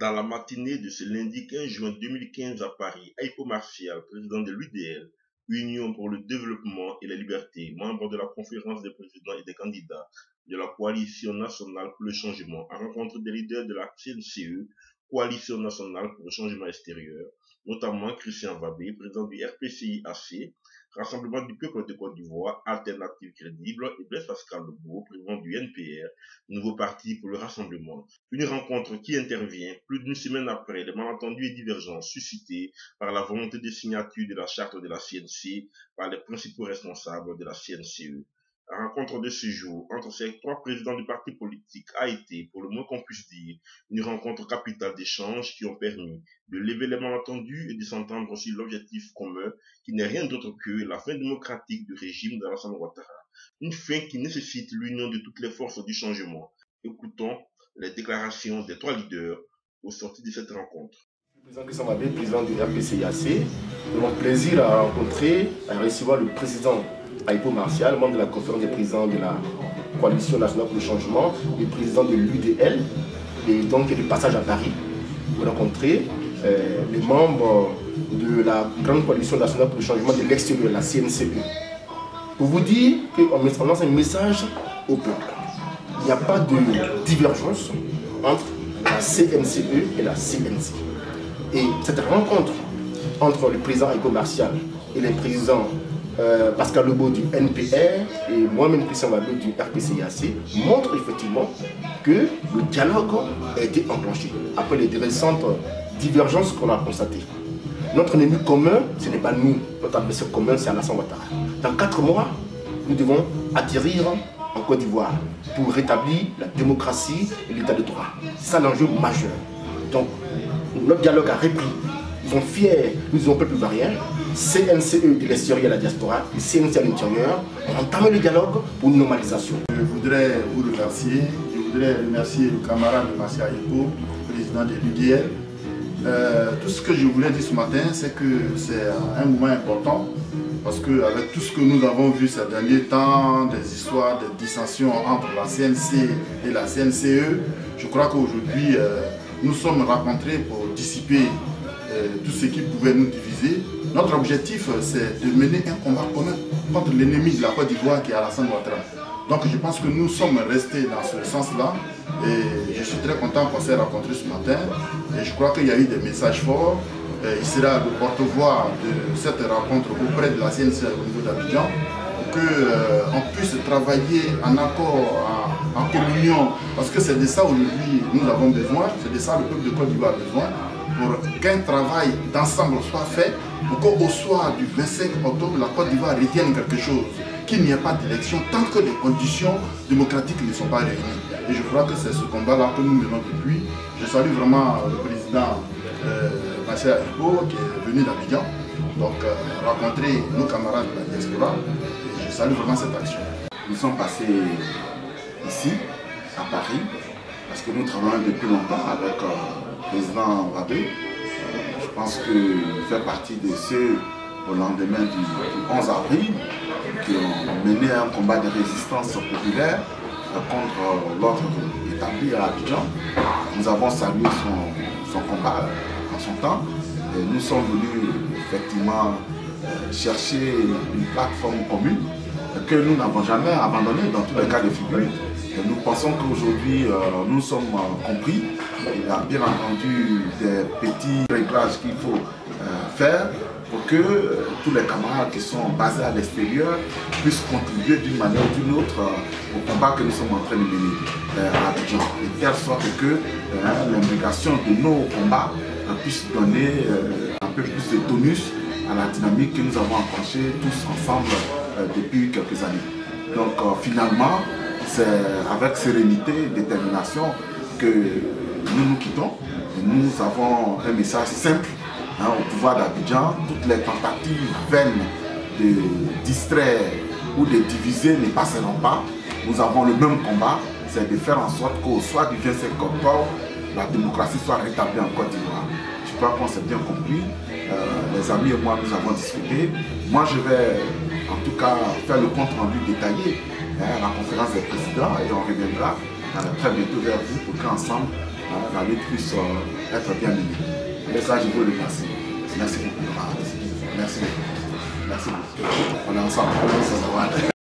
Dans la matinée de ce lundi 15 juin 2015 à Paris, Aipo Martial, président de l'UDL, Union pour le développement et la liberté, membre de la conférence des présidents et des candidats de la coalition nationale pour le changement, a rencontré des leaders de la CNCE, coalition nationale pour le changement extérieur, notamment Christian Vabé, président du RPCI-AC, Rassemblement du peuple de Côte d'Ivoire, Alternative crédible, et Blaise Pascal Lebeau, président du NPR, nouveau parti pour le rassemblement. Une rencontre qui intervient plus d'une semaine après les malentendus et divergences suscités par la volonté de signature de la charte de la CNC par les principaux responsables de la CNCE. La rencontre de ce jour entre ces trois présidents du parti politique a été, pour le moins qu'on puisse dire, une rencontre capitale d'échanges qui ont permis de lever les malentendus et de s'entendre sur l'objectif commun qui n'est rien d'autre que la fin démocratique du régime d'Alassane Ouattara. Une fin qui nécessite l'union de toutes les forces du changement. Écoutons les déclarations des trois leaders au sortir de cette rencontre. Le président Christian Vabé, président du RPCI-AC, nous avons plaisir à rencontrer, à recevoir le président Aipo Martial, membre de la conférence des présidents de la coalition nationale pour le changement, le président de l'UDL, et donc de passage à Paris pour rencontrer les membres de la grande coalition nationale pour le changement de l'extérieur, la CNCE. Pour vous dire qu'on lance un message au peuple. Il n'y a pas de divergence entre la CNCE et la CNC. Et cette rencontre entre le président Aipo Martial et les présidents Pascal Lebeau du NPR et moi-même Christian Vabé du RPCI-AC montre effectivement que le dialogue a été enclenché après les récentes divergences qu'on a constatées. Notre ennemi commun, ce n'est pas nous, notre adversaire commun, c'est Alassane Ouattara. Dans 4 mois, nous devons atterrir en Côte d'Ivoire pour rétablir la démocratie et l'état de droit. C'est ça l'enjeu majeur. Donc, notre dialogue a repris. Ils sont fiers, nous sommes peuple ivoirien, CNCE de l'extérieur à la diaspora et CNC à l'intérieur. On a entamé le dialogue pour une normalisation. Je voudrais vous remercier. Je voudrais remercier le camarade Martial Aipo, président de l'UDL. Tout ce que je voulais dire ce matin, c'est que c'est un moment important parce qu'avec tout ce que nous avons vu ces derniers temps, des histoires de dissensions entre la CNC et la CNCE, je crois qu'aujourd'hui, nous sommes rencontrés pour dissiper tout ce qui pouvait nous diviser. Notre objectif, c'est de mener un combat commun contre l'ennemi de la Côte d'Ivoire qui est Alassane Ouattara. Donc je pense que nous sommes restés dans ce sens-là et je suis très content qu'on s'est rencontrés ce matin et je crois qu'il y a eu des messages forts. Il sera le porte-voix de cette rencontre auprès de la CNC au niveau d'Abidjan pour qu'on puisse travailler en accord, en communion, parce que c'est de ça aujourd'hui nous avons besoin, c'est de ça le peuple de Côte d'Ivoire a besoin, pour qu'un travail d'ensemble soit fait, pour qu'au soir du 25 octobre, la Côte d'Ivoire retienne quelque chose, qu'il n'y ait pas d'élection tant que les conditions démocratiques ne sont pas réunies. Et je crois que c'est ce combat-là que nous menons depuis. Je salue vraiment le président Martial Aipo qui est venu d'Abidjan, donc rencontrer nos camarades de la diaspora, et je salue vraiment cette action. Nous sommes passés ici, à Paris, parce que nous travaillons depuis longtemps avec le président Vabé. Je pense qu'il fait partie de ceux au lendemain du 11 avril qui ont mené un combat de résistance populaire contre l'ordre établi à Abidjan. Nous avons salué son combat en son temps et nous sommes venus effectivement chercher une plateforme commune que nous n'avons jamais abandonnée dans tous les cas de figure. Et nous pensons qu'aujourd'hui nous sommes compris. Il y a bien entendu des petits réglages qu'il faut faire pour que tous les camarades qui sont basés à l'extérieur puissent contribuer d'une manière ou d'une autre au combat que nous sommes en train de mener à Abidjan. De telle sorte que l'imbrication de nos combats puisse donner un peu plus de tonus à la dynamique que nous avons enclenchée tous ensemble depuis quelques années. Donc finalement, c'est avec sérénité et détermination que nous nous quittons. Nous avons un message simple au pouvoir d'Abidjan. Toutes les tentatives vaines de distraire ou de diviser ne passeront pas. Nous avons le même combat, c'est de faire en sorte qu'au soir du 25 octobre, la démocratie soit rétablie en Côte d'Ivoire. Je crois qu'on s'est bien compris. Les amis et moi, nous avons discuté. Moi, je vais en tout cas faire le compte rendu détaillé à la conférence des présidents et on reviendra très bientôt vers vous pour qu'ensemble la lutte puisse être bien menée. Et ça, je vous remercie. Merci beaucoup. Merci beaucoup. Merci beaucoup. On est ensemble.